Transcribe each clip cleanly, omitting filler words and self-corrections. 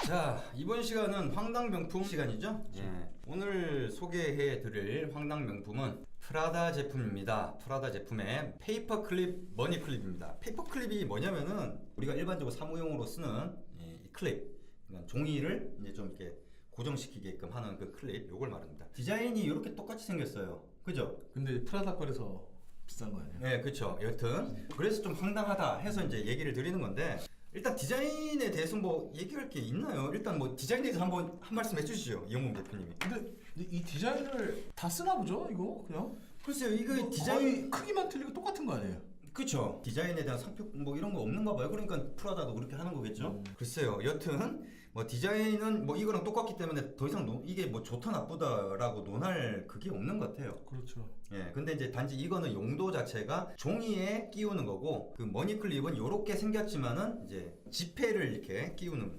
자, 이번 시간은 황당 명품 시간이죠? 예. 오늘 소개해 드릴 황당 명품은 프라다 제품입니다. 프라다 제품의 페이퍼 클립 머니 클립입니다. 페이퍼 클립이 뭐냐면은 우리가 일반적으로 사무용으로 쓰는 이 클립, 그러니까 종이를 이제 좀 이렇게 고정시키게끔 하는 그 클립, 요걸 말합니다. 디자인이 이렇게 똑같이 생겼어요. 그죠? 근데 프라다 거에서 비싼 거 아니에요? 네, 그렇죠. 여튼 그래서 좀 황당하다 해서 이제 얘기를 드리는 건데, 일단 디자인에 대해서 뭐 얘기할 게 있나요? 일단 뭐 디자인에 대해서 한번 한 말씀 해주시죠, 이영웅 대표님이. 근데 이 디자인을 다 쓰나 보죠? 이거 그냥? 글쎄요, 이거 뭐 디자인 거의 크기만 틀리고 똑같은 거 아니에요? 그쵸. 디자인에 대한 상표 뭐 이런 거 없는가 봐요. 그러니까 프라다도 그렇게 하는 거겠죠. 글쎄요. 여튼 뭐 디자인은 뭐 이거랑 똑같기 때문에 더 이상 이게 뭐 좋다 나쁘다라고 논할 그게 없는 것 같아요. 그렇죠. 예. 근데 이제 단지 이거는 용도 자체가 종이에 끼우는 거고, 그 머니 클립은 요렇게 생겼지만은 이제 지폐를 이렇게 끼우는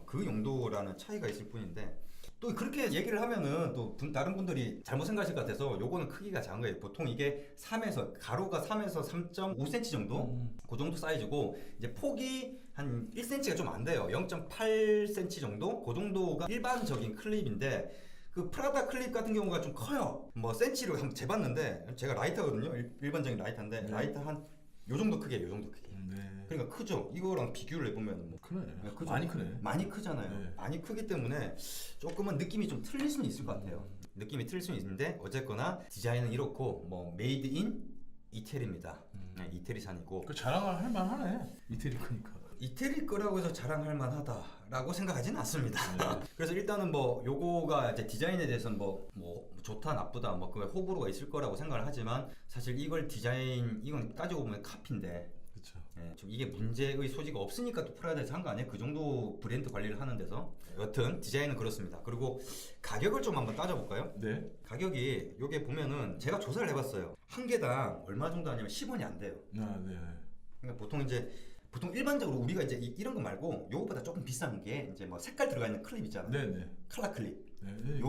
그 용도라는 차이가 있을 뿐인데, 또 그렇게 얘기를 하면은 또 다른 분들이 잘못 생각하실 것 같아서 요거는 크기가 작은 거예요. 보통 이게 3에서 가로가 3에서 3.5cm 정도? 그 정도 사이즈고, 이제 폭이 한 1cm가 좀 안 돼요. 0.8cm 정도? 그 정도가 일반적인 클립인데, 그 프라다 클립 같은 경우가 좀 커요. 뭐 센치로 한번 재봤는데, 제가 라이터거든요. 일반적인 라이터인데, 라이터 한 요 정도 크기예요. 요 정도 크기. 네. 그러니까 크죠. 이거랑 비교를 해보면 뭐 크네. 크죠? 많이 크네. 많이 크잖아요. 네. 많이 크기 때문에 조금은 느낌이 좀 틀릴 수는 있을 것 같아요. 느낌이 틀릴 수는 있는데, 어쨌거나 디자인은 이렇고 뭐 메이드 인 이태리입니다. 네, 이태리산이고. 그 자랑을 할 만하네. 이태리 크니까. 이태리 거라고 해서 자랑할 만하다라고 생각하지는 않습니다. 그래서 일단은 뭐 요거가 이제 디자인에 대해서는 뭐 좋다 나쁘다 뭐 그 호불호가 있을 거라고 생각을 하지만, 사실 이걸 이건 따지고 보면 카피인데, 그렇죠. 예, 좀 이게 문제의 소지가 없으니까 또 프라다에서 한 거 아니에요? 그 정도 브랜드 관리를 하는 데서. 여튼 디자인은 그렇습니다. 그리고 가격을 좀 한번 따져볼까요? 네. 가격이 요게 보면은 제가 조사를 해봤어요. 한 개당 얼마 정도 하냐면 10원이 안 돼요. 아, 네. 그러니까 보통 일반적으로 우리가 이제 이런 거 말고 요거보다 조금 비싼 게 이제 뭐 색깔 들어가 있는 클립 있잖아요. 네네. 칼라 클립. 네.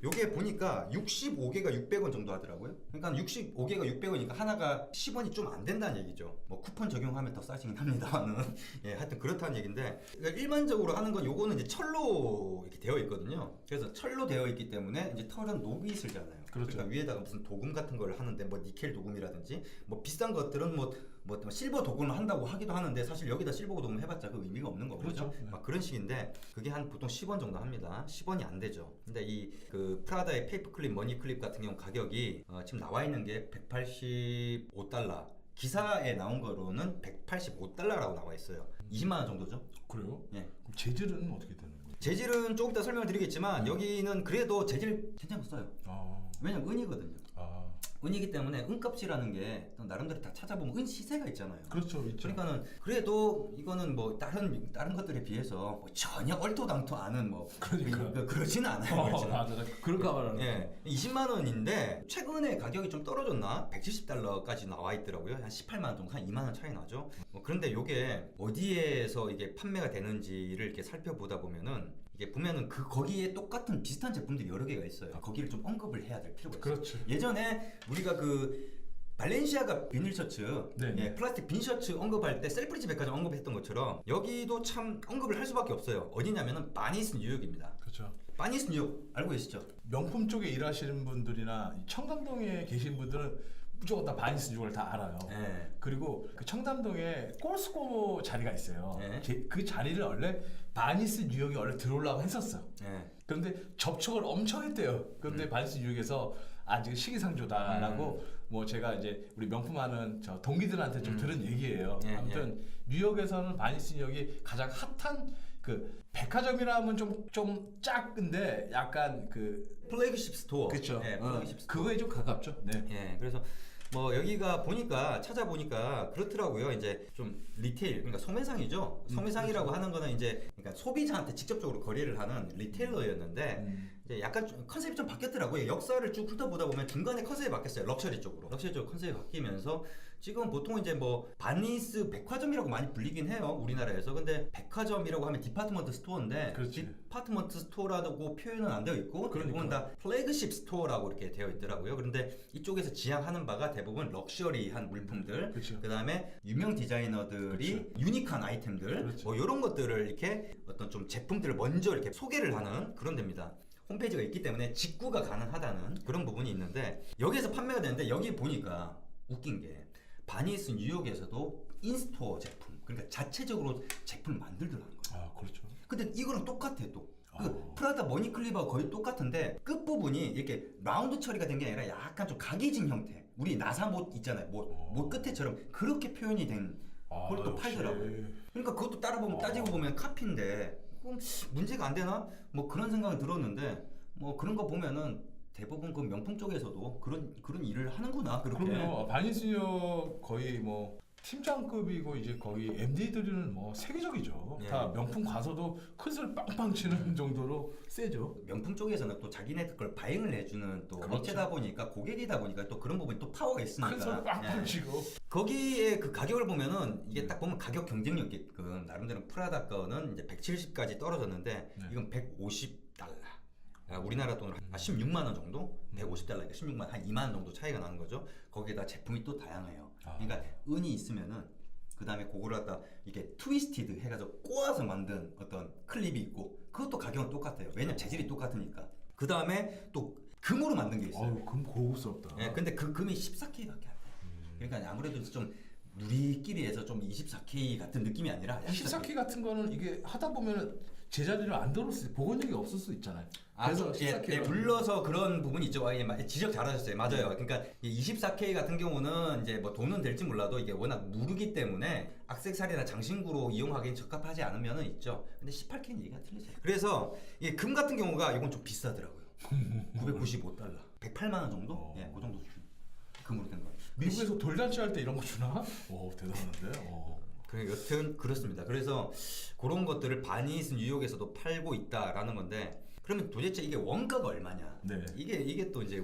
요게 보니까 65개가 600원 정도 하더라고요. 그러니까 65개가 600원이니까 하나가 10원이 좀 안 된다는 얘기죠. 뭐 쿠폰 적용하면 더 싸지긴 합니다만은. 예, 하여튼 그렇다는 얘기인데, 그러니까 일반적으로 하는 건 요거는 이제 철로 이렇게 되어 있거든요. 그래서 철로 되어 있기 때문에 이제 털은 녹이 슬잖아요. 그렇죠. 그러니까 위에다가 무슨 도금 같은 걸 하는데, 뭐 니켈 도금이라든지 뭐 비싼 것들은 뭐 실버 도금을 한다고 하기도 하는데, 사실 여기다 실버 도금 해봤자 그 의미가 없는 거거든요. 그렇죠. 네. 막 그런 식인데, 그게 한 보통 10원 정도 합니다. 10원이 안 되죠. 근데 이 그 프라다의 페이퍼 클립 머니 클립 같은 경우 가격이 지금 나와 있는 게 185달러. 기사에 나온 거로는 185달러라고 나와 있어요. 20만 원 정도죠? 그래요? 예. 그럼 재질은 어떻게 되는 거예요? 재질은 조금 이따 설명을 드리겠지만, 여기는 그래도 재질 괜찮았어요. 아. 왜냐면 은이거든요. 아. 은이기 때문에 은값이라는 게 또 나름대로 다 찾아보면 은 시세가 있잖아요. 그렇죠. 있죠. 그러니까는 그래도 이거는 뭐 다른 것들에 비해서 뭐 전혀 얼토당토 않은 뭐 그러니까. 그러지는 않아요. 그렇지는. 맞아. 그럴까 말하는. 예, 20만 원인데 최근에 가격이 좀 떨어졌나? 170달러까지 나와 있더라고요. 한 18만 원 정도, 한 2만 원 차이 나죠. 그런데 이게 어디에서 이게 판매가 되는지를 이렇게 살펴보다 보면은, 이게 보면은 거기에 똑같은 비슷한 제품들이 여러 개가 있어요. 거기를 좀 언급을 해야 될 필요가 있어요. 그렇죠. 예전에 우리가 발렌시아가 비닐 셔츠, 네. 예, 플라스틱 빈 셔츠 언급할 때 셀프리지 백화점 언급했던 것처럼, 여기도 참 언급을 할 수밖에 없어요. 어디냐면은 바니스 뉴욕입니다. 그렇죠. 바니스 뉴욕 알고 계시죠? 명품 쪽에 일하시는 분들이나 청담동에 계신 분들은 무조건 다 바니스 뉴욕을 다 알아요. 네. 그리고 그 청담동에 꼴스코 자리가 있어요. 네. 그 자리를 원래 바니스 뉴욕이 원래 들어오려고 했었어요. 네. 그런데 접촉을 엄청 했대요. 그런데 바니스 뉴욕에서 아직 시기상조다라고 뭐 제가 이제 우리 명품하는 저 동기들한테 좀 들은 얘기예요. 예, 아무튼 뉴욕에서는 바니스 뉴욕이 가장 핫한 그 백화점이라면 좀 작은데 약간 그 플래그십 스토어. 그렇죠. 예, 플래그십 스토어. 그거에 좀 가깝죠. 네. 예, 그래서 뭐 여기가 찾아보니까 그렇더라고요. 이제 좀 리테일, 그러니까 소매상이죠. 소매상이라고 하는 거는 이제 그러니까 소비자한테 직접적으로 거래를 하는 리테일러였는데, 이제 약간 좀 컨셉이 좀 바뀌었더라고요. 역사를 쭉 훑어보다 보면 중간에 컨셉이 바뀌었어요. 럭셔리 쪽으로 컨셉이 바뀌면서 지금 보통 이제 뭐 바니스 백화점이라고 많이 불리긴 해요 우리나라에서. 근데 백화점이라고 하면 디파트먼트 스토어인데 그렇지. 디파트먼트 스토어라고 표현은 안 되어 있고 대부분 다 플래그십 스토어라고 이렇게 되어 있더라고요. 그런데 이쪽에서 지향하는 바가 대부분 럭셔리한 물품들, 그렇죠. 그다음에 유명 디자이너들이 유니크한 아이템들, 그렇죠. 뭐 이런 것들을 이렇게 어떤 좀 제품들을 먼저 이렇게 소개를 하는 그런 데입니다. 홈페이지가 있기 때문에 직구가 가능하다는 그런 부분이 있는데 여기에서 판매가 되는데 여기 보니까 웃긴 게 바니스 뉴욕에서도 인스토어 제품, 그러니까 자체적으로 제품을 만들더라는 거예요. 아 그렇죠. 근데 근데 이거랑 똑같아 또. 그 프라다 머니클리버가 거의 똑같은데 끝부분이 이렇게 라운드 처리가 된 게 아니라 약간 좀 각이진 형태. 우리 나사 못 있잖아요. 못 끝에처럼 그렇게 표현이 된 그걸 또 팔더라고요. 그러니까 그것도 따라보면 따지고 보면 카피인데 그럼 문제가 안 되나? 뭐 그런 생각이 들었는데 뭐 그런 거 보면은 대부분 그 명품 쪽에서도 그런 일을 하는구나 그렇게. 그럼요. 바니스요 거의 뭐 팀장급이고 이제 거의 MD들은 뭐 세계적이죠. 예. 다 명품 가서도 큰소리 빵빵 치는 정도로 세죠. 명품 쪽에서는 또 자기네들 걸 바잉을 해주는 또 그렇죠. 업체다 보니까 고객이다 보니까 또 그런 부분이 또 파워가 있으니까. 큰소리 빵빵 예. 치고. 거기에 그 가격을 보면은 이게 딱 보면 가격 경쟁력 있게끔 나름대로 프라다 거는 이제 170까지 떨어졌는데 네. 이건 150달러. 우리나라 돈으로 한 16만 원 정도? 150달러니까 16만 한 2만 원 정도 차이가 나는 거죠. 거기에다 제품이 또 다양해요. 그러니까 은이 있으면은 그 다음에 그거를 갖다 이게 트위스티드 해가지고 꼬아서 만든 어떤 클립이 있고 그것도 가격은 똑같아요. 왜냐면 재질이 똑같으니까. 그 다음에 또 금으로 만든 게 있어요. 아유, 금 고급스럽다. 예, 근데 그 금이 14K밖에 안 돼요. 그러니까 아무래도 좀 우리끼리 해서 좀 24K 같은 느낌이 아니라 24K 같은 거는 이게 하다 보면 제자리를 안 들을 수, 복원력이 없을 수 있잖아요. 그래서 그래서 예, 14K 예, 로 불러서 그런 부분이 있죠. 지적 잘하셨어요. 맞아요. 그러니까 이 24K 같은 경우는 이제 뭐 돈은 될지 몰라도 이게 워낙 무르기 때문에 액세서리나 장신구로 이용하기엔 적합하지 않으면은 있죠. 근데 18K는 얘기가 틀리죠. 그래서 이 금 같은 경우가 이건 좀 비싸더라고요. 995달러, 108만 원 정도? 예, 그 정도 수준. 금으로 된 거. 미국에서 돌잔치 할 때 이런 거 주나? 오 대단한데. 그 여튼 그렇습니다. 그래서 그런 것들을 바니스 뉴욕에서도 팔고 있다라는 건데 그러면 도대체 이게 원가가 얼마냐? 네. 이게 또 이제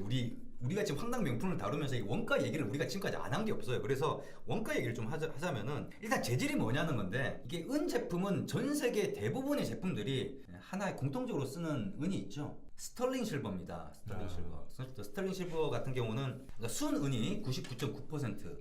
우리가 지금 황당 명품을 다루면서 이 원가 얘기를 우리가 지금까지 안 한 게 없어요. 그래서 원가 얘기를 좀 하자면은 일단 재질이 뭐냐는 건데 이게 은 제품은 전 세계 대부분의 제품들이 하나의 공통적으로 쓰는 은이 있죠. 스털링 실버입니다. 스털링 실버. 스털링 실버 같은 경우는 그러니까 순은이 99.9%.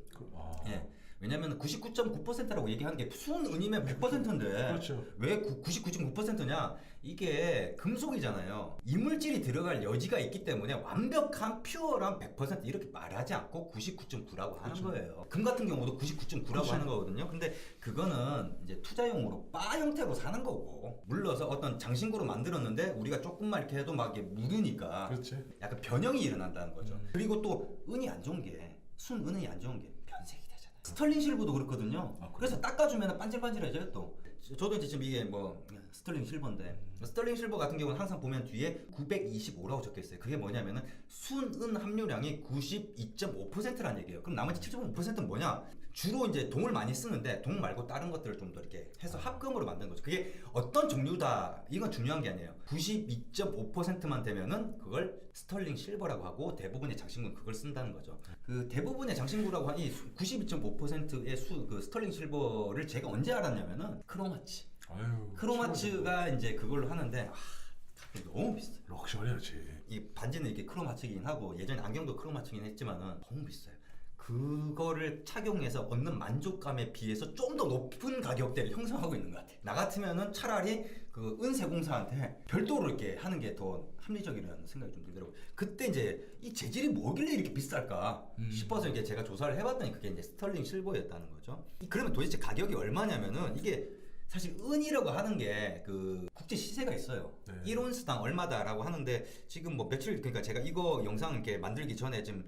예. 왜냐면 99.9%라고 얘기하는 게 순은이면 100%인데 그렇죠. 왜 99.9%냐? 이게 금속이잖아요. 이물질이 들어갈 여지가 있기 때문에 완벽한 퓨어한 100% 이렇게 말하지 않고 99.9라고 하는 그렇죠. 거예요. 금 같은 경우도 99.9라고 그렇죠. 하는 거거든요. 근데 그거는 이제 투자용으로 바 형태로 사는 거고 물러서 어떤 장신구로 만들었는데 우리가 조금만 이렇게 해도 막 이게 묻으니까 그렇지. 약간 변형이 일어난다는 거죠. 그리고 또 은이 안 좋은 게 순은이 안 좋은 게 변색이 되잖아요. 스털링 실버도 그렇거든요. 그래서 닦아주면 반질반질해져요 또. 저도 이제 지금 이게 뭐 스털링 실버인데 스털링 실버 같은 경우는 항상 보면 뒤에 925라고 적혀 있어요. 그게 뭐냐면은 순은 함유량이 92.5%라는 얘기예요. 그럼 나머지 7.5%는 뭐냐? 주로 이제 동을 많이 쓰는데 동 말고 다른 것들을 좀 더 이렇게 해서 합금으로 만든 거죠. 그게 어떤 종류다 이건 중요한 게 아니에요. 92.5%만 되면은 그걸 스털링 실버라고 하고 대부분의 장신구는 그걸 쓴다는 거죠. 그 대부분의 장신구라고 하니 92.5%의 그 스털링 실버를 제가 언제 알았냐면은 크로마치. 아유. 크로마츠가 이제 그걸로 하는데 가격이 너무 비싸요. 럭셔리하지. 이 반지는 이렇게 크로마츠긴 하고 예전에 안경도 크로마츠긴 했지만은 너무 비싸요. 그거를 착용해서 얻는 만족감에 비해서 좀 더 높은 가격대를 형성하고 있는 것 같아요. 나 같으면은 차라리 그 은세공사한테 별도로 이렇게 하는 게 더 합리적이라는 생각이 좀 들더라고요. 그때 이제 이 재질이 뭐길래 이렇게 비쌀까 싶어서 이게 제가 조사를 해봤더니 그게 이제 스털링 실버였다는 거죠. 그러면 도대체 가격이 얼마냐면은 이게 사실 은이라고 하는 게 그 국제 시세가 있어요. 네. 1온스당 얼마다라고 하는데 지금 뭐 며칠 그러니까 제가 이거 영상 이렇게 만들기 전에 지금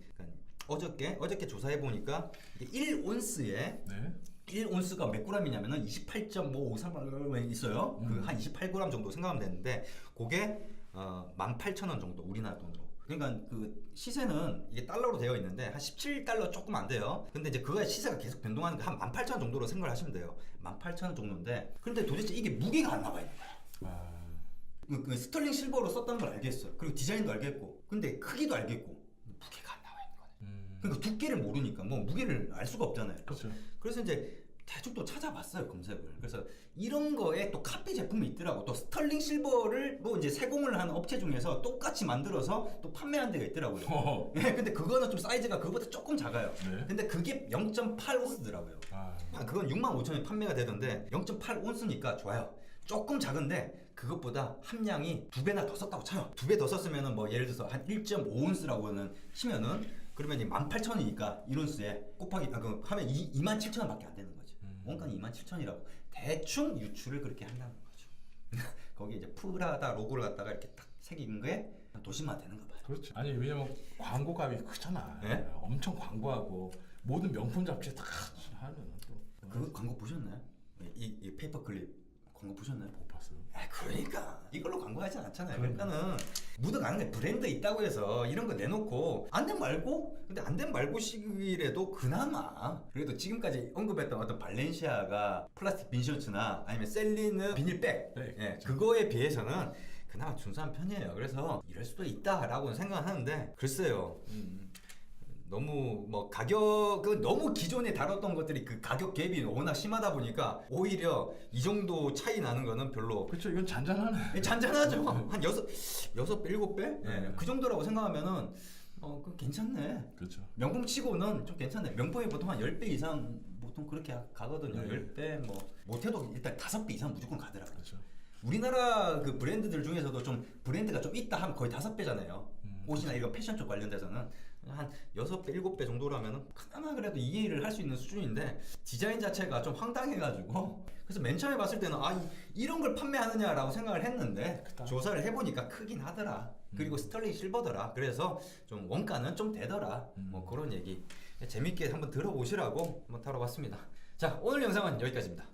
어저께 조사해 보니까 이게 1온스에 네. 1온스가 몇 g이냐면은 28.553g 있어요. 그 한 28g 정도 생각하면 되는데 그게 18,000원 정도 우리나라 돈으로. 그러니까 그 시세는 이게 달러로 되어 있는데 한 17달러 조금 안 돼요. 근데 이제 그거의 시세가 계속 변동하니까 한 18,000원 정도로 생각을 하시면 돼요. 18,000원 정도인데 근데 도대체 이게 무게가 안 나와 있는 거야. 그 스털링 실버로 썼다는 걸 알겠어요. 그리고 디자인도 알겠고 근데 크기도 알겠고 무게가 안 나와 있는 거네. 그러니까 두께를 모르니까 뭐 무게를 알 수가 없잖아요. 그렇죠. 그래서 이제 대충 또 찾아봤어요, 검색을. 그래서 이런 거에 또 카피 제품이 있더라고. 또 스털링 실버를 또 이제 세공을 하는 업체 중에서 똑같이 만들어서 또 판매하는 데가 있더라고요. 네, 근데 그거는 좀 사이즈가 그거보다 조금 작아요. 네. 근데 근데 그게 0.8온스더라고요. 그건 65,000원에 판매가 되던데 0.8온스니까 좋아요. 조금 작은데 그것보다 함량이 2배나 더 썼다고 쳐요. 2배 더 썼으면은 뭐 예를 들어서 한 1.5온스라고는 치면은 그러면 이제 18,000원이니까 1온스에 곱하기 그 하면 27,000원밖에 안 되는 거지. 원가는 27,000원이라고 대충 유출을 그렇게 한다는 거죠. 거기에 이제 프라다 로고를 갖다가 이렇게 딱 새긴 거에 도심화 되는가 봐요. 그렇죠. 아니 왜냐면 광고감이 크잖아. 네? 엄청 광고하고 모든 명품 잡지 다 하면 또. 그 광고 보셨나요? 이 페이퍼클립 광고 보셨나요? 못 봤어요. 아 그러니까 이걸로 광고하진 않잖아요. 그러니까는 묻어가는 게 브랜드 있다고 해서 이런 거 내놓고 안 된 말고 근데 안 된 말고 시기라도 그나마 그래도 지금까지 언급했던 어떤 발렌시아가 플라스틱 빈셔츠나 아니면 셀리는 비닐백 네, 예, 그거에 비해서는 그나마 준수한 편이에요. 그래서 이럴 수도 있다라고 생각하는데 글쎄요. 너무 뭐 가격은 너무 기존에 다뤘던 것들이 그 가격 갭이 워낙 심하다 보니까 오히려 이 정도 차이 나는 거는 별로 그렇죠. 이건 잔잔하네. 잔잔하죠. 한 여섯 배, 7배? 네. 그 정도라고 생각하면은 그 괜찮네. 그렇죠. 명품 치고는 좀 괜찮네. 명품이 보통 한 10배 이상 보통 그렇게 가거든요. 네. 10배 뭐 못해도 일단 5배 이상 무조건 가더라고요. 그렇죠. 우리나라 그 브랜드들 중에서도 좀 브랜드가 좀 있다 하면 거의 5배잖아요. 옷이나 이런 패션 쪽 관련돼서는 한 6배, 7배 정도라면 그나마 그래도 이해를 할 수 있는 수준인데 디자인 자체가 좀 황당해가지고 그래서 맨 처음에 봤을 때는 이런 걸 판매하느냐라고 생각을 했는데 크다. 조사를 해보니까 크긴 하더라. 그리고 스털링 실버더라. 그래서 좀 원가는 좀 되더라. 뭐 그런 얘기 재밌게 한번 들어보시라고 한번 다뤄봤습니다. 자, 오늘 영상은 여기까지입니다.